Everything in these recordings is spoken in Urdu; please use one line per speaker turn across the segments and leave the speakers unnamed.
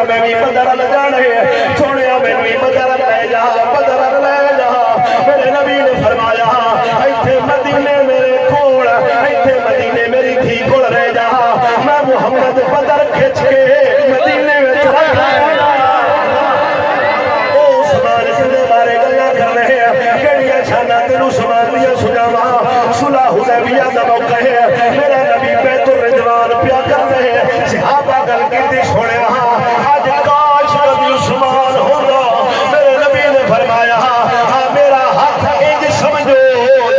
سا میں بھی بدر لے جانے سونے میں بھی بدر لے جا بدر لے جا میرے نبی نے فرمایا ایتھے مدینے میرے کول ایتھے مدینے میری تھی کول رہ جا میں محمد بدر کھچ کے مدینے میں رکھ لایا او سمان سے بارے گلاں کر رہے ہیں کیڑیاں شاناں تینوں سمان دیا سناواں صلح حدیبیہ دا موقع ہے میرا نبی بیت الرضوان پیا کر رہے ہیں صحابہ گل کیتی سونے آج کاش کبھی عثمان ہوگا میرے نبی نے فرمایا ہاں میرا ہاتھ انج سمجھو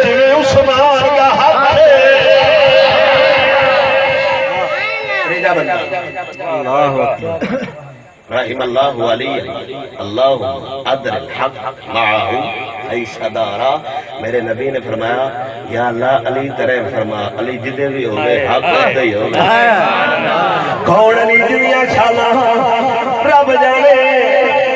جویں عثمان کا ہاتھ ہے تیجا بندہ اللہ اکبر رحم اللہ علی اللہ ادر الحق معاہم ایسا دارا میرے نبی نے فرمایا یا اللہ علی ترے فرما علی جدے بھی ہوئے حق دے ہی ہوئے کون علی جدیاں شانا رب جانے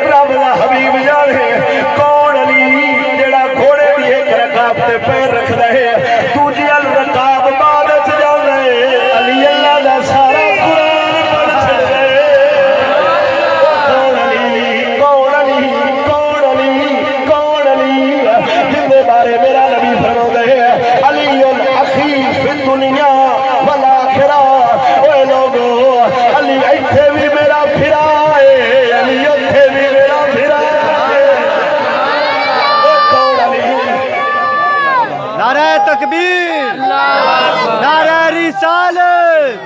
رب دا حبیب جانے کون علی جڑا گھوڑے بھی ایک رکاب تے پیر رکھ رہے دوجی الرکاب بعد جانے علی اللہ دا سارا نعرہ رسالت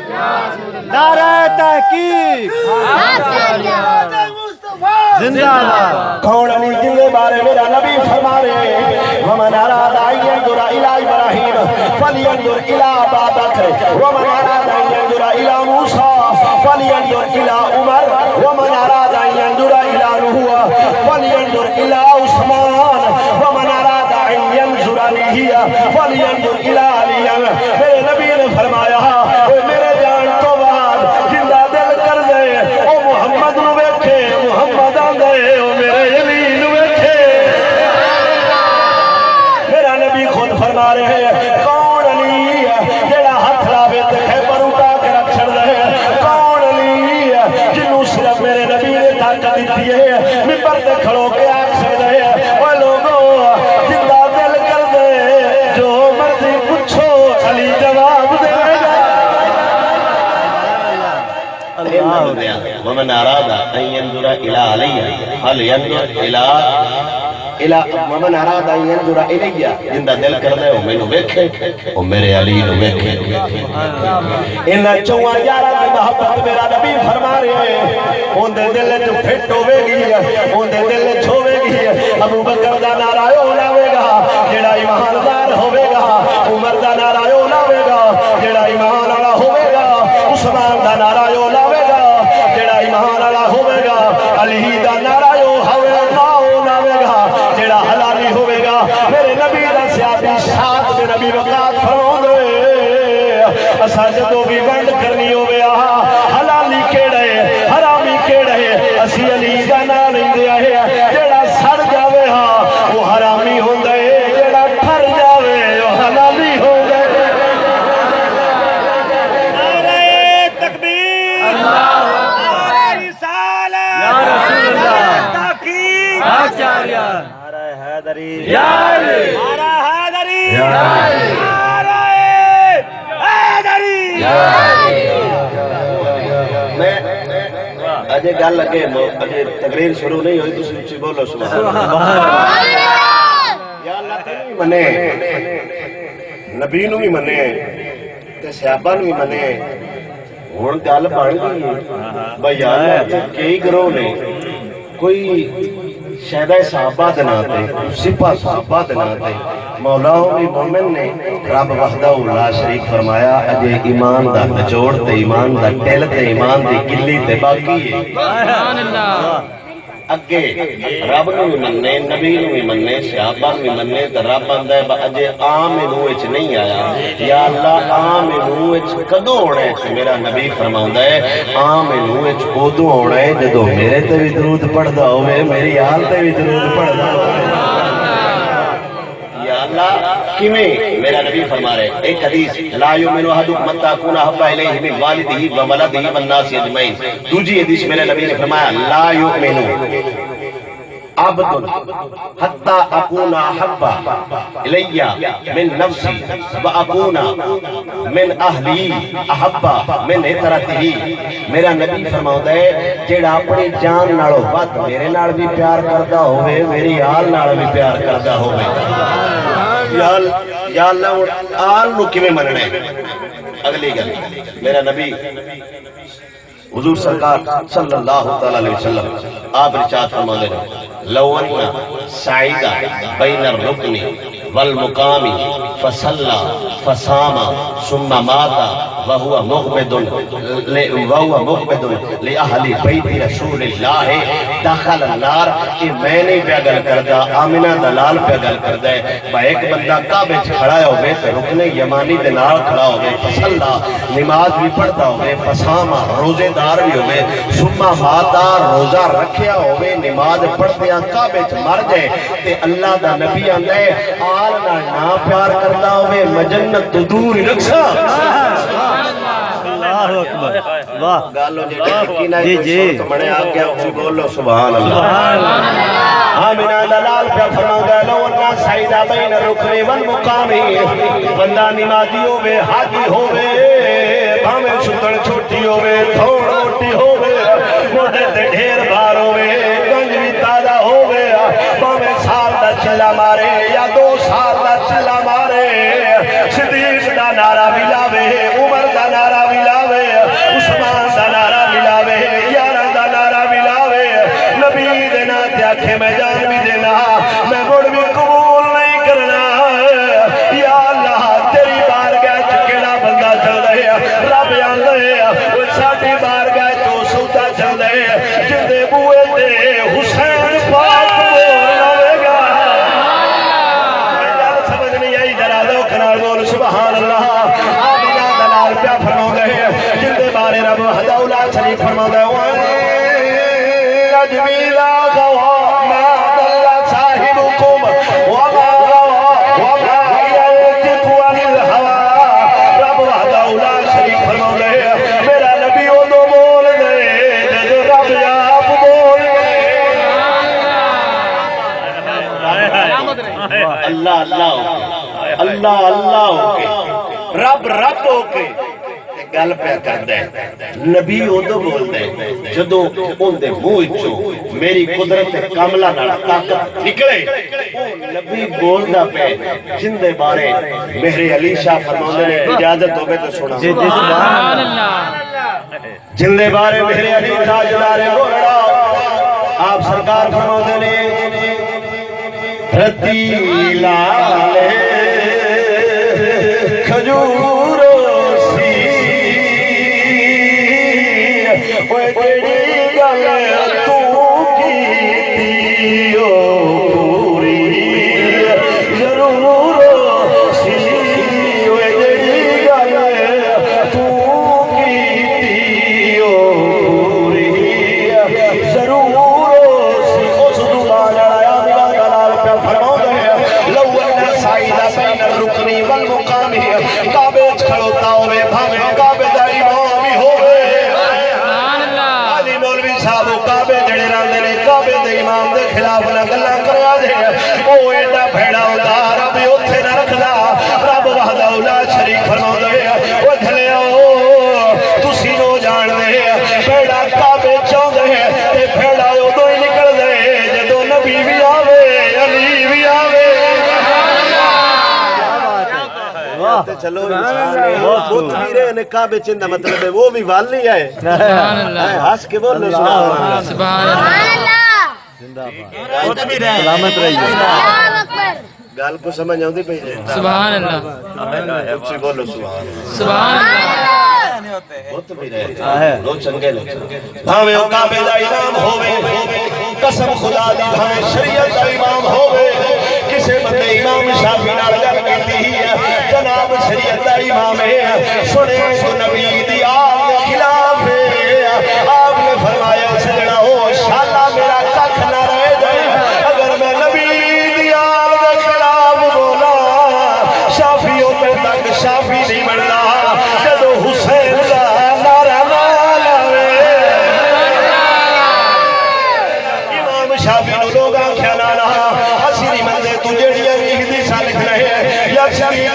نعرہ تحقیق زندہ باد کون علی جن بارے میرا نبی فرما رہے ومن اراد ان ينظر الى ابراہیم فلينظر الى ابا بکر ومن اراد ان ينظر الى موسیٰ فلينظر الى عمر ومن اراد ان ينظر الى نوح فلينظر الى عثمان ومن اراد ان ينظر اليه فلينظر الى علی میرے نبی نے فرمایا میرے جان تو بعد زندہ دل کر دے او محمد نو ویکھے محمد آندے او میرے علی نو ویکھے میرا نبی خود فرما رہے ہیں کون علی جڑا ہاتھ لاوے تے خیبر اٹھا کے رکھ چھڑ دے کون علی جنوں صرف میرے نبی نے طاقت دتی ہے منبر تے کھڑو کے آکھ سکدے او لوگو زندہ دل کر دے جو مرضی پوچھو علی جواب دے گا ومن اراد ان ينظر الى علی فلينظر الى ومن اراد ان ينظر الي جندا دل کر دے او مینوں ویکھے او میرے علی نو ویکھے ان چواں یاراں دی محبت میرا نبی فرما رہے ہیں اون دے دل وچ فٹ ہوے گی اون دے دل وچ ہوے گی ابو بکر دا نعرہ او لاوے گا جڑا ایماندار ہوے گا عمر دا نعرہ او لاوے گا جڑا ایمان والا ہوے گا عثمان دا نعرہ او لاوے گا جڑا ایمان والا ہوے گا علی دا نعرہ او ہوے گا جڑا حلالی ہوے گا میرے نبی دا سیادی شاد دے نبی وقات فرماؤں دے اسا جدوں بھی ونڈ کرنی ہوے حلالی کیڑے حرامی کیڑے اسی علی دا نام لیندے آئے جڑا سڑ جاوے ہاں وہ حرامی ہوندا ہے جڑا ٹھر جاوے وہ حلالی ہوندا ہے نعرہ تکبیر نعرہ رسالت یا رسول اللہ تحقیق آچاریہ نعرہ حیدری یا علی نعرہ حیدری یا علی نعرہ حیدری یا علی میں اجے گل لگے اجے تقریر شروع نہیں ہوئی تسی اچھی بولو سبحان اللہ یا اللہ تینوں بھی منے نبی نو بھی منے تے صحابہ نو بھی منے ہن گل بن گئی بھئی یار کئی گروہ نے کوئی شہدہ صحابہ دنا تے سپاہ صحابہ دنا تے مولا بھی مومن نے رب وحدہ لا شریک فرمایا اجے ایمان دا نچوڑ تے ایمان دا ٹل تے ایمان دی کلی تے باقی ہے سبحان اللہ اگے رب نو بھی مننے نبی نو بھی مننے صحابہ نو بھی مننے تے رب آندا ہے اجے عام نو وچ نہیں آیا یا اللہ عام نو وچ کدوں ہونا ہے میرا نبی فرماوندا ہے عام نو وچ اودوں ہونا ہے جدوں میرے تے بھی درود پڑھدا ہوے میری آل تے بھی درود پڑھدا ہوے
اللہ کیویں؟ میرا نبی فرما رہے ایک حدیث لا یؤمن احدکم حتی اکون احب الیہ من والدہ وولدہ والناس اجمعین. دوسری حدیث میرے نبی نے فرمایا لا یؤمن عبد حتی اکون احب الیہ من نفسی واکون من اہلی احب من عطرتہ. میرا نبی فرماؤندا ہے جیڑا اپنی جان نالوں ود میرے نال بھی پیار کردا ہوے میری آل نال بھی پیار کردا ہوے. یا اللہ آل نو کیویں مننا ہے؟ اگلی گل میرا نبی حضور سرکار صلی اللہ تعالی علیہ وسلم آپ ارشاد فرماتے ہیں لو ان سعیدا بین الرکن والمقام فصلى فصام ثم مات وهو مغمد لأهل بیت رسول اللہ دخل النار. کہ میں نہیں پہ گل کردا آمنہ دلال پہ گل کردا ہے با ایک بندہ کعبے وچ کھڑا ہوے تے رکن یمانی دے نال کھڑا ہوے فصلى نماز بھی پڑھدا ہوے فصام روزے دار بھی ہوے ثم مات روزہ رکھیا ہوے نماز پڑھدیاں کعبے وچ مر جائے تے اللہ دا نبی آندا ہے آل نال نہ پیار کردا ہوے مجنت تو دور ہی رکھسا.
اللہ اکبر واہ
گالو جی جی تو بڑے آ کے اسی بولو سبحان اللہ. آمینہ دلال پہ فرماؤں لو انہا سعیدہ بین رکھنے والمقامی بندہ نمازی ہوئے حاجی ہوئے بھامے ستر چھوٹی ہوئے تھوڑ موٹی ہوئے موٹے تے ڈھیر بھار ہوئے گنج بھی تازہ ہوئے بھامے سال دا چلا مارے یا 2 سال دا چلا مارے صدیق دا نعرہ بھی لاوے عمر دا نعرہ بھی لاوے عثمان دا نعرہ بھی لاوے یارہ دا نعرہ بھی لاوے نبی دینا تے آکھے میں جان بھی دینا میں مڑ بھی قبول نہیں کرنا. یا اللہ تیری بارگاہ چکیڑا بندہ چل رہے رب آندے وہ ساڈی بارگاہ تو سوتا چل رہے جندے بوئے تے حسین پاک بولے گا. سمجھ نہیں آئی ذرا ذوق نال بول سبحان اللہ. آمینہ دلال پیا فرماؤں گے جندے بارے رب حدولہ شریف فرماؤں گے اجمیلا غوا ما ضل صاحبكم وما غوا وما ينطق عن الهوى. رب حدولہ شریف فرماؤں گے میرا نبی اودوں بول دے جے رب آپ بول دے. اللہ اللہ اللہ اللہ ہو کے رب رب ہو کے گل پہ کردا ہے. نبی اودوں بولدا ہے جدوں اون دے منہ وچوں میری قدرت کاملہ نال طاقت نکلے. نبی بولدا پہ جن دے بارے میرے علی شاہ فرماندے نے اجازت ہوے تو سنا. جی جی سبحان اللہ. جن دے بارے میرے علی تاجدار گھوڑا آپ سرکار فرماندے نے رتیلا لے کھجور کھڑوتا ہوئے بھاوے کعبے دا امام ہی ہوئے. علی مولوی صاحب کعبے جڑے راندے نے کعبے دے امام دے خلاف نہ گلاں کریا دے او ایڈا بھیڑا ہوندا رب اوتھے نہ رکھدا. رب وحدہ لا شریک فرماوندا ہے او دھلیاؤ تسی نو جان دے بھیڑا کعبے چاہندے تے بھیڑا اودوں ہی نکل دے جدوں نبی بھی آوے علی بھی آوے. چلو بت بھی رہے نے کعبے چندہ مطلب ہے وہ بھی والی ہے. ہنس کے بولو سبحان اللہ. بت بھی رہے سلامت رہیے. گل کو سمجھ آؤں دی پہ سبحان اللہ. اچھی بولو سبحان اللہ. بت بھی رہے لو چنگے لو بھاوے او کعبے دا امام ہوئے قسم خدا دی بھاوے شریعت دا امام ہوئے کسے بندے امام شافعی نال گل کیتی ہے جناب شریعت دا امام ہے سنے سو نبی دی آل دے خلاف ہے. آپ نے فرمایا سجنا ہو شالا میرا ککھ نہ رہ جائے اگر میں نبی دی آل دے خلاف بولا
صحابی نو لوگ آنکھیا نانا اسی نہیں مندے تو جڑیاں نہیں دی سالک رہے یا چلی